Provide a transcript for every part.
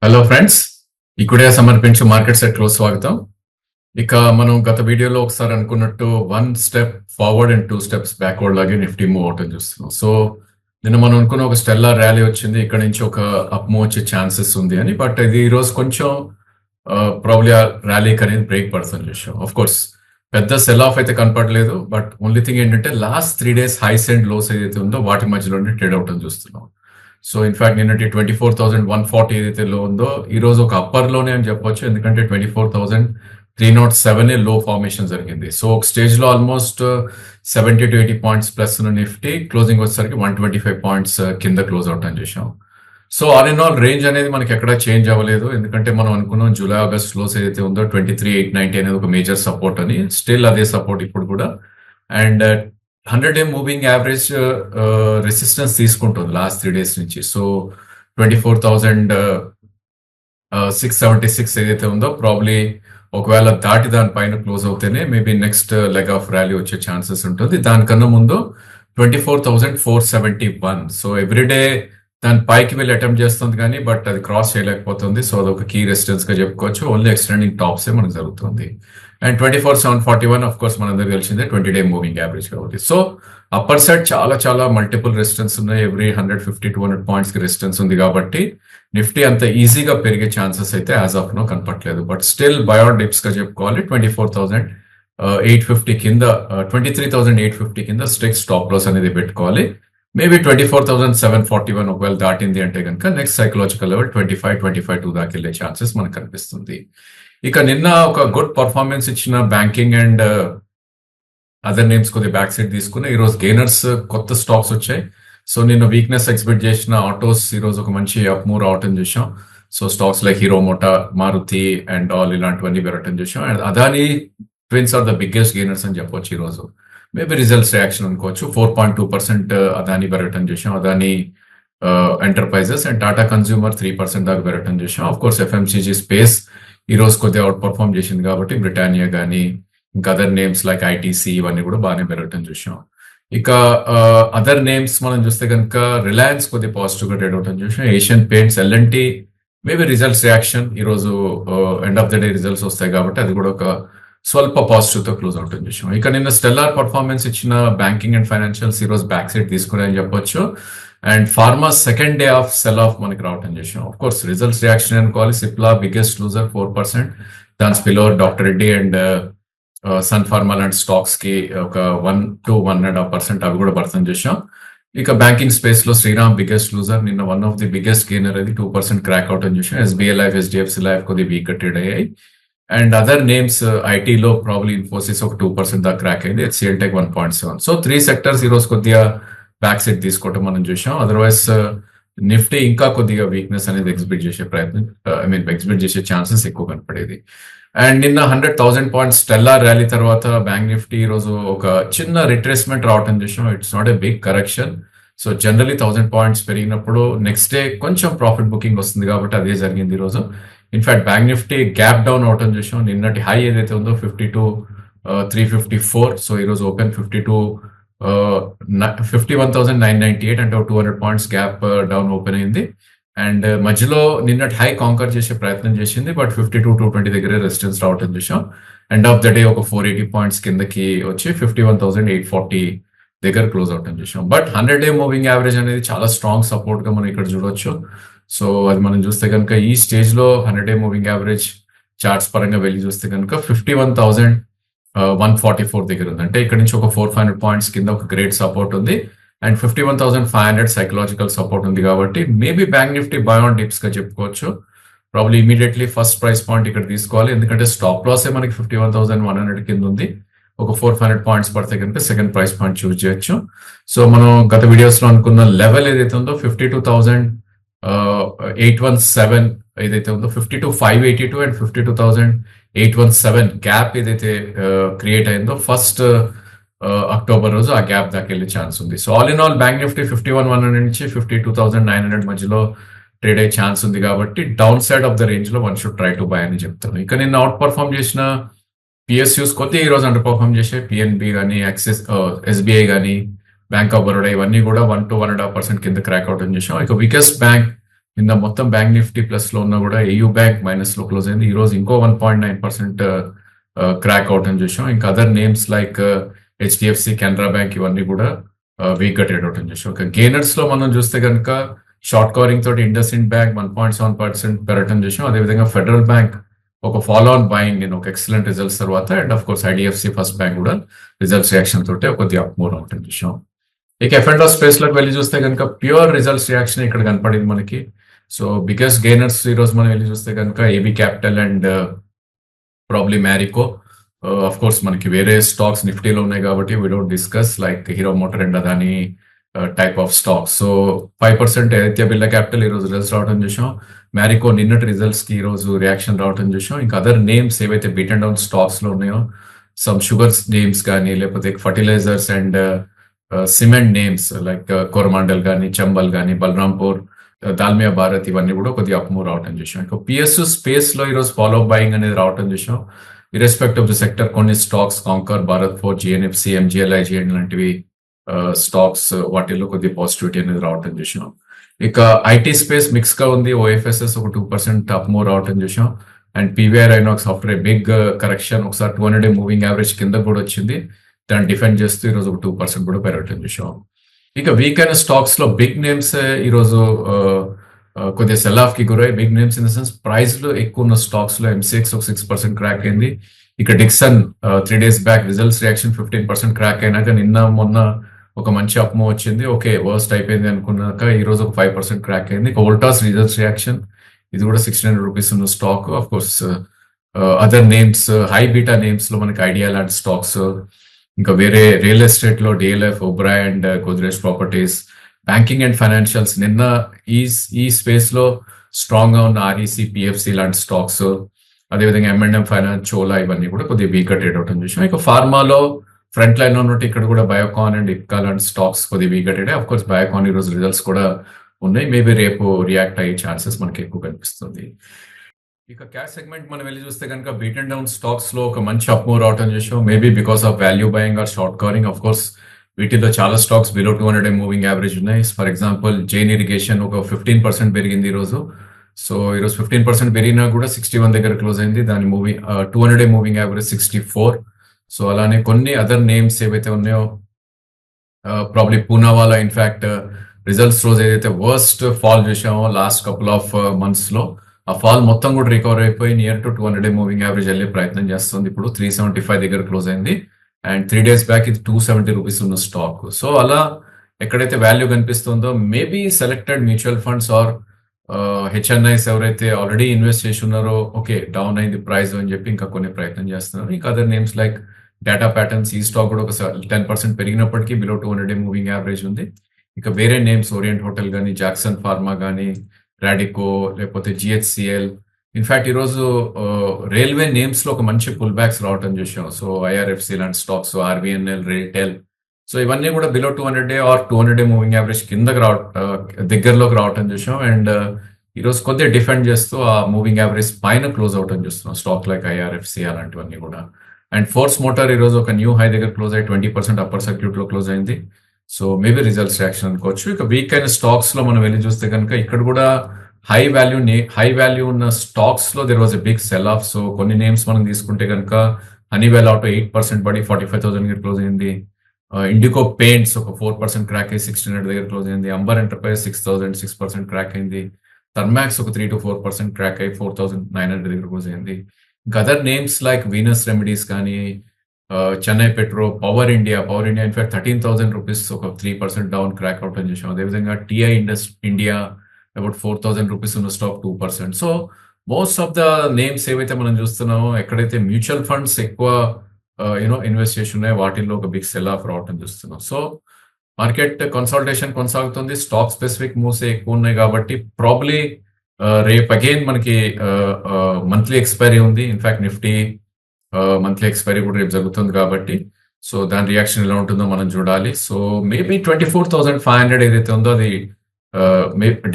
Hello friends, ఇక్కడే సమర్పించు market set లో స్వాగతం. ఇక మనం గత వీడియోలో ఒకసారి అనుకున్నట్టు 1 step forward and 2 steps backward లాగే నిఫ్టీ మూవ్ అవటం చూస్తున్నాం. సో నిన్న మనం అనుకున్న ఒక స్టెల్లార్ ర్యాలీ వచ్చింది, ఇక్కడ నుంచి ఒక అప్ మూవ్ వచ్చే ఛాన్సెస్ ఉంది అని. బట్ ఇది ఈ రోజు కొంచెం ప్రాబ్లీ ఆ ర్యాలీకి అనేది బ్రేక్ పడుతుంది చూసాం. ఆఫ్ కోర్స్ పెద్ద సెల్ ఆఫ్ అయితే కనపడలేదు, బట్ ఓన్లీ థింగ్ ఏంటంటే last 3 days highs and lows ఏదైతే ఉందో వాటి మధ్యలోనే ట్రేడ్ అవటం చూస్తున్నాం. సో ఇన్ఫాక్ట్ నిన్నటి 24,140 ఏదైతే లో ఉందో ఈ రోజు ఒక అప్పర్ లోనే అని చెప్పొచ్చు, ఎందుకంటే 24,307 లో ఫార్మేషన్ జరిగింది. సో ఒక స్టేజ్ లో ఆల్మోస్ట్ 70 to 80 పాయింట్స్ ప్లస్ ఉన్న నిఫ్టీ క్లోజింగ్ వచ్చేసరికి 125 పాయింట్స్ కింద క్లోజ్ అవుట్ అని చేసాం. So all in all range అనేది మనకి ఎక్కడ చేంజ్ అవ్వలేదు, ఎందుకంటే మనం అనుకున్నాం జూలై ఆగస్ట్ లోస్ ఏదైతే ఉందో 23,890 అనేది ఒక మేజర్ సపోర్ట్ అని. స్టిల్ అదే సపోర్ట్ ఇప్పుడు కూడా. And 100-day moving average resistance తీసుకుంటుంది లాస్ట్ 3 days నుంచి. సో 24,676 ఏదైతే ఉందో ప్రాబ్లీ ఒకవేళ దాటి దానిపైన క్లోజ్ అవుతేనే maybe next leg of rally వచ్చే ఛాన్సెస్ ఉంటుంది. దానికన్నా ముందు 24,471. సో ఎవ్రీడే దాని పైకి వెళ్ళి అటెంప్ట్ చేస్తుంది కానీ బట్ అది క్రాస్ చేయలేకపోతుంది. సో అదొక కీ రెసిస్టెన్స్ గా చెప్పుకోవచ్చు. ఓన్లీ ఎక్స్టెండింగ్ టాప్సే మనకు జరుగుతుంది. అండ్ 24,741 ఆఫ్ కోర్స్ మనందరికి తెలిసిందే 20-day మూవింగ్ యావరేజ్ కాబట్టి. సో అప్పర్ సైడ్ చాలా చాలా మల్టిపుల్ రెసిస్టెన్స్ ఉన్నాయి. ఎవ్రీ 150-200 పాయింట్స్ కి రెసిస్టెన్స్ ఉంది కాబట్టి నిఫ్టీ అంత ఈజీగా పెరిగే ఛాన్సెస్ అయితే యాజ్ ఆఫ్ నో కనపట్లేదు. బట్ స్టిల్ బయోడ్ డిప్స్ గా చెప్పుకోవాలి. 24,850 కింద 23,850 కింద స్ట్రిక్ట్ స్టాప్ లాస్ అనేది పెట్టుకోవాలి. మేబీ 24,741 ఒకవేళ దాటింది అంటే కనుక నెక్స్ట్ సైకలాజికల్ లెవెల్ 25-25 దాకా వెళ్ళే ఛాన్సెస్ మనకు కనిపిస్తుంది. ఇక నిన్న ఒక గుడ్ పర్ఫార్మెన్స్ ఇచ్చిన బ్యాంకింగ్ అండ్ అదర్ నేమ్స్ కొద్దిగా బ్యాక్ సైడ్ తీసుకుని ఈ రోజు గెయినర్స్ కొత్త స్టాక్స్ వచ్చాయి. సో నిన్న వీక్నెస్ ఎక్స్పెక్ట్ చేసిన ఆటోస్ ఈ రోజు ఒక మంచి అప్ మూవ్ రావటం చూసాం. So stocks like Hero Moto, Maruti and all ఇలాంటివన్నీ పెరగటం చూసాం. And Adani twins are the biggest gainers అని చెప్పొచ్చు ఈ రోజు. మేబీ రిజల్ట్స్ రియాక్షన్ అనుకోవచ్చు. 4.2% అదానీ పెరగటం చూసాం. Adani enterprises and Tata consumer 3% దాకా పెరగటం చూసాం. ఆఫ్ కోర్స్ ఎఫ్ఎంసీజీ స్పేస్ ఈ రోజు కొద్దిగా అవుట్ పర్ఫార్మ్ చేసింది కాబట్టి బ్రిటానియా కానీ ఇంకా అదర్ నేమ్స్ లైక్ ఐటీసీ ఇవన్నీ కూడా బాగానే పెరగటం చూసాం. ఇక అదర్ నేమ్స్ మనం చూస్తే కనుక రిలయన్స్ కొద్దిగా పాజిటివ్ గా ట్రేడ్ అవటం చూసాం. Asian Paints, LNT maybe results reaction ఈ రోజు end of the day results వస్తాయి కాబట్టి అది కూడా ఒక స్వల్ప పాజిటివ్ తో క్లోజ్ అవుట్ చూసాం. ఇక నిన్న స్టెల్లార్ పర్ఫార్మెన్స్ ఇచ్చిన బ్యాంకింగ్ అండ్ ఫైనాన్షియల్స్ ఈ రోజు బ్యాక్ సైడ్ తీసుకున్నాయని చెప్పొచ్చు. And pharma second day of cell of మనకి రావటం చేసాం. ఆఫ్ కోర్స్ రిజల్ట్స్ రియాక్షన్ అనుకోవాలి. సిప్లా బిగ్గెస్ట్ లూజర్ 4%, దాని స్పిలోర్ డాక్టర్ రెడ్డి అండ్ సన్ ఫార్మా లాంటి స్టాక్స్ కి ఒక 1 to 1.5% అవి కూడా పడతాం చేసాం. ఇక బ్యాంకింగ్ స్పేస్ లో శ్రీరామ్ బిగ్గెస్ట్ లూజర్, నిన్న one of the biggest gainer అది 2% క్రాక్ అవుట్ అని చూసాం. ఎస్బీఐ లైఫ్, హెచ్డిఎఫ్సి లైఫ్ కొద్దిగా వీక్ ట్రేడ్ అయ్యాయి. అండ్ అదర్ నేమ్స్ ఐటీలో ప్రాబ్లీ ఇన్ఫోసిస్ ఒక 2% దాకా క్రాక్ అయింది. HCl tech 1.7. సో 3 సెక్టర్స్ ఈ రోజు కొద్దిగా బ్యాక్ సైడ్ తీసుకోవటం మనం చూసాం. అదర్వైజ్ నిఫ్టీ ఇంకా కొద్దిగా వీక్నెస్ అనేది ఎగ్జిబిట్ చేసే ఎగ్జిబిట్ చేసే ఛాన్సెస్ ఎక్కువ కనపడేది. అండ్ నిన్న 100,000 పాయింట్స్ స్టెల్లార్ ర్యాలీ తర్వాత బ్యాంక్ నిఫ్టీ ఈ రోజు ఒక చిన్న రిట్రేస్మెంట్ రావటం చూసాం. It's not a big correction. So generally 1000 points పెరిగినప్పుడు నెక్స్ట్ డే కొంచెం ప్రాఫిట్ బుకింగ్ వస్తుంది కాబట్టి అదే జరిగింది ఈ రోజు. In fact Bank Nifty gap down అవటం చూసాం. నిన్నటి హై ఏదైతే ఉందో 52,354. సో ఈ రోజు ఓపెన్ 51,998 అంటే 200 పాయింట్స్ గ్యాప్ డౌన్ ఓపెన్ అయింది. అండ్ మధ్యలో నిన్నటి హై కాంకర్ చేసే ప్రయత్నం చేసింది, బట్ 52,220 దగ్గర రెసిస్టెన్స్ రావటం చూసాం. ఎండ్ ఆఫ్ ద డే ఒక 480 పాయింట్స్ కిందకి వచ్చి 51,840 దగ్గర క్లోజ్ అవటం చూసాం. బట్ 100-day మూవింగ్ యావరేజ్ అనేది చాలా స్ట్రాంగ్ సపోర్ట్ గా మనం ఇక్కడ చూడొచ్చు. సో అది మనం చూస్తే కనుక ఈ స్టేజ్ లో 100-day మూవింగ్ యావరేజ్ చార్ట్స్ పరంగా వెళ్ళి చూస్తే కనుక 51,144 దగ్గర ఉంది. అంటే ఇక్కడ నుంచి ఒక 400-500 పాయింట్స్ కింద ఒక గ్రేట్ సపోర్ట్ ఉంది. అండ్ 51,500 సైకలాజికల్ సపోర్ట్ ఉంది కాబట్టి maybe bank Nifty by on dips గా చెప్పుకోవచ్చు. Probably immediately first price point ఇక్కడ తీసుకోవాలి, ఎందుకంటే స్టాప్ లాస్ మనకి 51,100 కింద ఉంది. ఒక 400 పాయింట్స్ పడితే కనుక సెకండ్ ప్రైస్ పాయింట్ చూస్ చేయొచ్చు. సో మనం గత వీడియోస్ లో అనుకున్న లెవెల్ ఏదైతే ఉందో 52,817 ఏదైతే ఉందో 52,582 అండ్ 52,817 గ్యాప్ ఏదైతే క్రియేట్ అయిందో ఫస్ట్ అక్టోబర్ రోజు ఆ గ్యాప్ దాకా వెళ్ళే ఛాన్స్ ఉంది. So all in all bank Nifty 51,100 నుంచి 52,900 మధ్యలో ట్రేడ్ అయ్యే ఛాన్స్ ఉంది కాబట్టి down side of the range లో one should try to buy అని చెప్తాను. ఇక నిన్న అవుట్ పర్ఫార్మ్ చేసిన పిఎస్యూస్ కొద్దిగా ఈ రోజు అండర్ పర్ఫార్మ్ చేసే పిఎన్బి కానీ, యాక్సిస్, ఎస్బీఐ కానీ, బ్యాంక్ ఆఫ్ బరోడా ఇవన్నీ కూడా 1 to 1.5% కింద క్రాక్ అవుట్ అని చేసాం. ఇక వీకెస్ట్ బ్యాంక్ నిన్న మొత్తం బ్యాంక్ నిఫ్టీ ప్లస్ లో ఉన్నా కూడా ఏయూ బ్యాంక్ మైనస్ లో క్లోజ్ అయింది. ఈ రోజు ఇంకో 1.9% క్రాక్ అవుట్ అని చూసాం. ఇంకా other names like HDFC, Canara bank ఇవన్నీ కూడా వీక్ గా ట్రేడ్ అవుట్ అని చూసాం. ఒక గెయినర్స్ లో మనం చూస్తే కనుక షార్ట్ కవరింగ్ తోటి ఇండస్ ఇండ్ బ్యాంక్ 1.7% పెరగటం చూసాం. అదేవిధంగా ఫెడరల్ బ్యాంక్ ఒక ఫాలో ఆన్ బయింగ్ నేను ఒక ఎక్సలెంట్ రిజల్ట్స్ తర్వాత, and of course IDFC first bank కూడా రిజల్ట్స్ రియాక్షన్ తోటి కొద్దిగా అప్ మూవ్ అవుట్ అని చూసాం. ఇక ఎఫ్ అండ్ స్పేస్ లోకి వెళ్ళి చూస్తే కనుక ప్యూర్ రిజల్ట్స్ రియాక్షన్ ఇక్కడ కనపడింది మనకి. సో బిగ్గెస్ట్ గెయినర్స్ ఈ రోజు మనం వెళ్ళి చూస్తే కనుక AB capital and probably Marico. Of course మనకి వేరే స్టాక్స్ నిఫ్టీలో ఉన్నాయి కాబట్టి we don't discuss like hero motor and Adani type of stocks. So 5% Aditya Birla capital ఈ రోజు రిజల్ట్స్ రావడం చూసాం. మ్యారికో నిన్నటి రిజల్ట్స్ కి ఈ రోజు రియాక్షన్ రావడం చూసాం. ఇంకా అదర్ నేమ్స్ ఏవైతే బీట్ అండ్ డౌన్ స్టాక్స్ లో ఉన్నాయో సమ్ షుగర్స్ నేమ్స్ కానీ లేకపోతే fertilizers and cement names like Coromandel కానీ, చంబల్ కానీ, బలరాంపూర్, దాల్మియా భారత్ ఇవన్నీ కూడా కొద్దిగా అప్ మూవ్ రావటం చూసాం. ఇంకా పిఎస్ స్పేస్ లో ఈరోజు ఫాలో బయింగ్ అనేది రావటం చూసాం. ఇరెస్పెక్ట్ ఆఫ్ ద సెక్టర్ కొన్ని స్టాక్స్ కాంకర్, భారత్ ఫోర్, జిఎన్ఎఫ్సి, ఎంజిఎల్ఐ, జిఎన్ లాంటివి స్టాక్స్ వాటిల్లో కొద్దిగా పాజిటివిటీ అనేది రావటం చూసాం. ఇక ఐటీ స్పేస్ మిక్స్ గా ఉంది. ఓఎఫ్ఎస్ఎస్ ఒక 2% అప్ మూవ్ రావటం చూసాం. And PVR Inox after a big correction ఒకసారి 200 మూవింగ్ యావరేజ్ కింద కూడా వచ్చింది. దాన్ని డిఫెండ్ చేస్తూ ఈరోజు ఒక 2% కూడా పెరగటం చూసాం. ఇక వీక్ అయిన స్టాక్స్ లో బిగ్ నేమ్స్ ఈరోజు కొద్దిగా సెల్ ఆఫ్ కి గురై, big names in the sense price లో ఎక్కువ ఉన్న స్టాక్స్ లో ఎంసీఎక్స్ ఒక 6% క్రాక్ అయింది. ఇక Dixon 3 days back results reaction 15% crack అయినాక నిన్న మొన్న ఒక మంచి అప్ మూవ్ వచ్చింది. ఓకే వర్స్ట్ అయిపోయింది అనుకున్నాక ఈ రోజు ఒక 5% క్రాక్ అయింది. ఇక వోల్టాస్ రిజల్ట్స్ రియాక్షన్ ఇది కూడా 1600 రూపీస్ ఉన్న stock. Of course other names high beta names లో మనకి ఐడియా లాంటి స్టాక్స్, ఇంకా వేరే రియల్ ఎస్టేట్ లో DLF, Oberoi and Godrej properties, banking and financials నిన్న ఈ స్పేస్ లో స్ట్రాంగ్ గా ఉన్న ఆర్ఈసి, పిఎఫ్సి లాంటి స్టాక్స్, అదేవిధంగా ఎంఎండ్ఎం ఫైనాన్స్, చోలా ఇవన్నీ కూడా కొద్దిగా వీక్ గా ట్రేడ్ అవుట్ చూసాం. ఇక ఫార్మాలో ఫ్రంట్ లైన్ ఉన్నట్టు ఇక్కడ కూడా బయోకాన్ అండ్ ఇప్కా లాంటి స్టాక్స్ కొద్దిగా వీక్ గా ట్రేడ్. ఆఫ్ కోర్స్ బయోకాన్ ఈ రోజు రిజల్ట్స్ కూడా ఉన్నాయి. మేబీ రేపు రియాక్ట్ అయ్యే ఛాన్సెస్ మనకి ఎక్కువ కనిపిస్తుంది. ఇక క్యాష్ సెగ్మెంట్ మనం వెళ్ళి చూస్తే కనుక బీట్ అండ్ డౌన్ స్టాక్స్ లో ఒక మంచి అప్ మూవ్ రావటం చూసాం. Maybe because of value buying are short covering. Of course వీటిలో చాలా స్టాక్స్ బిలో 200 మూవింగ్ యావరేజ్ ఉన్నాయి. ఫర్ ఎగ్జాంపుల్ జైన్ ఇరిగేషన్ ఒక 15% పెరిగింది ఈ రోజు. సో ఈరోజు 15% పెరిగినా కూడా 61 దగ్గర క్లోజ్ అయింది. దాని 200 మూవింగ్ యావరేజ్ 64. సో అలానే కొన్ని అదర్ నేమ్స్ ఏవైతే ఉన్నాయో ప్రాబ్లీ పూనావాలా ఇన్ఫాక్ట్ రిజల్ట్స్ రోజు ఏదైతే వర్స్ట్ ఫాల్ చూసామో లాస్ట్ కపుల్ ఆఫ్ మంత్స్ లో, ఆ ఫాల్ మొత్తం కూడా రికవర్ అయిపోయి నియర్ టు 200 మూవింగ్ యావరేజ్ వెళ్ళే ప్రయత్నం చేస్తుంది. ఇప్పుడు 375 దగ్గర క్లోజ్ అయింది. అండ్ 3 days బ్యాక్ ఇది 270 రూపీస్ ఉన్న స్టాక్. సో అలా ఎక్కడైతే వాల్యూ కనిపిస్తుందో maybe selected mutual funds or HNIs ఎవరైతే ఆల్రెడీ ఇన్వెస్ట్ చేసి ఉన్నారో ఓకే డౌన్ అయింది ప్రైస్ అని చెప్పి ఇంకా కొన్ని ప్రయత్నం చేస్తున్నారు. ఇంకా other names like data patterns, ఈ స్టాక్ కూడా ఒక 10% పెరిగినప్పటికీ బిలో 200 మూవింగ్ యావరేజ్ ఉంది. ఇక వేరే నేమ్స్ ఓరియంట్ హోటల్ కానీ, జాక్సన్ ఫార్మా కానీ, రాడికో లేకపోతే జిహెచ్సిఎల్, ఇన్ఫాక్ట్ ఈరోజు రైల్వే నేమ్స్ లో ఒక మంచి పుల్ బ్యాక్స్ రావటం చూసాం. సో ఐఆర్ఎఫ్సి లాంటి స్టాక్స్, ఆర్బిఎన్ఎల్, రైటెల్, సో ఇవన్నీ కూడా బిలో 200 ఆర్ 200 మూవింగ్ యావరేజ్ కిందకి దగ్గరలోకి రావటం చూసాం. అండ్ ఈరోజు కొద్దిగా డిఫెండ్ చేస్తూ ఆ మూవింగ్ యావరేజ్ పైన క్లోజ్ అవటం చూస్తున్నాం స్టాక్ లైక్ ఐఆర్ఎఫ్సి అలాంటివన్నీ కూడా. అండ్ ఫోర్స్ మోటార్ ఈరోజు ఒక న్యూ హై దగ్గర క్లోజ్ అయ్యి 20% అప్పర్ సర్క్యూట్ లో క్లోజ్ అయింది. సో మేబీ రిజల్ట్స్ రియాక్షన్ అనుకోవచ్చు. ఇక వీక్ అయిన స్టాక్స్ లో మనం వెళ్ళి చూస్తే కనుక ఇక్కడ కూడా హై వాల్యూ ఉన్న స్టాక్స్ లో there was a big sell off. So కొన్ని నేమ్స్ మనం తీసుకుంటే కనుక హనీవెల్ ఆటో 8% పడి 45,000 దగ్గర క్లోజ్ అయింది. ఇండిగో పెయింట్స్ ఒక 4% క్రాక్ అయ్యి 1600 దగ్గర క్లోజ్ అయింది. అంబర్ ఎంటర్ప్రైజ్ 6,000 6% క్రాక్ అయింది. థర్మాక్స్ ఒక 3 to 4% క్రాక్ అయ్యి 4,900 దగ్గర క్లోజ్ అయింది. ఇంకా other names like Venus Remedies కానీ, Chennai Petro, Power India in fact 13,000 rupees ఒక 3% డౌన్ క్రాక్ అవుట్ అని చూసాం. అదేవిధంగా టిఐ ఇండియా అబౌట్ 4,000 రూపీస్ ఉన్న stock 2%. So most of the names ఏవైతే మనం చూస్తున్నామో ఎక్కడైతే మ్యూచువల్ ఫండ్స్ ఎక్కువ ఇన్వెస్ట్ చేసి ఉన్నాయో వాటిల్లో ఒక బిగ్ సెల్ ఆఫ్ రావటం చూస్తున్నాం. సో మార్కెట్ కన్సల్టేషన్ కొనసాగుతుంది. స్టాక్ స్పెసిఫిక్ మూవ్స్ ఎక్కువ ఉన్నాయి కాబట్టి ప్రాబ్లీ రేపు అగైన్ మనకి మంత్లీ ఎక్స్పైరీ ఉంది. ఇన్ఫాక్ట్ నిఫ్టీ మంత్లీ ఎక్స్పైరీ కూడా రేపు జరుగుతుంది కాబట్టి సో దాని రియాక్షన్ ఎలా ఉంటుందో మనం చూడాలి. సో మేబీ 24,500 ఏదైతే ఉందో అది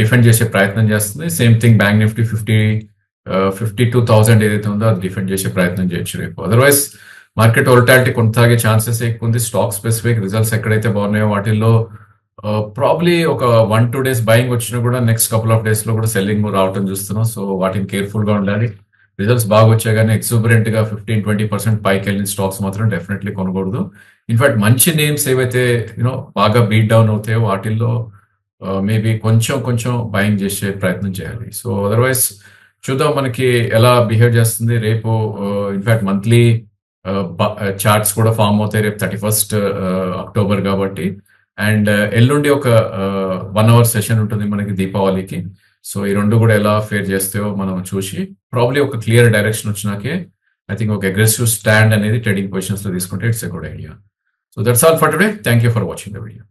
డిఫెండ్ చేసే ప్రయత్నం చేస్తుంది. సేమ్ థింగ్ బ్యాంక్ నిఫ్టీ 52,000 ఏదైతే ఉందో అది డిఫెండ్ చేసే ప్రయత్నం చేయొచ్చు రేపు. అదర్వైజ్ మార్కెట్ వోలటాలిటీ కొనసాగే ఛాన్సెస్ ఎక్కువ ఉంది. స్టాక్ స్పెసిఫిక్ రిజల్ట్స్ ఎక్కడైతే బాగున్నాయో వాటిల్లో ప్రాబ్లీ ఒక 1-2 డేస్ బయింగ్ వచ్చినా కూడా నెక్స్ట్ కపుల్ ఆఫ్ డేస్ లో కూడా సెల్లింగ్ రావటం చూస్తున్నాం. సో వాటిని కేర్ఫుల్ గా ఉండాలి. రిజల్ట్స్ బాగా వచ్చాయి కానీ ఎక్సూబరెంట్ గా 15-20% పైకి వెళ్ళిన స్టాక్స్ మాత్రం డెఫినెట్లీ కొనకూడదు. ఇన్ఫాక్ట్ మంచి నేమ్స్ ఏవైతే బాగా బీట్ డౌన్ అవుతాయో వాటిల్లో మేబీ కొంచెం కొంచెం బయింగ్ చేసే ప్రయత్నం చేయాలి. సో అదర్వైజ్ చూద్దాం మనకి ఎలా బిహేవ్ చేస్తుంది రేపు. ఇన్ఫాక్ట్ మంత్లీ చార్ట్స్ కూడా ఫామ్ అవుతాయి రేపు 31st అక్టోబర్ కాబట్టి. అండ్ ఎల్లుండి ఒక 1 అవర్ సెషన్ ఉంటుంది మనకి దీపావళికి. సో ఈ రెండు కూడా ఎలా ఫేర్ చేస్తాయో మనం చూసి ప్రాబ్లీ ఒక క్లియర్ డైరెక్షన్ వచ్చినాకే ఐ థింక్ ఒక అగ్రెసివ్ స్టాండ్ అనేది ట్రేడింగ్ పొజిషన్స్ లో తీసుకుంటే it's a good idea. So that's all for today. Thank you for watching the video.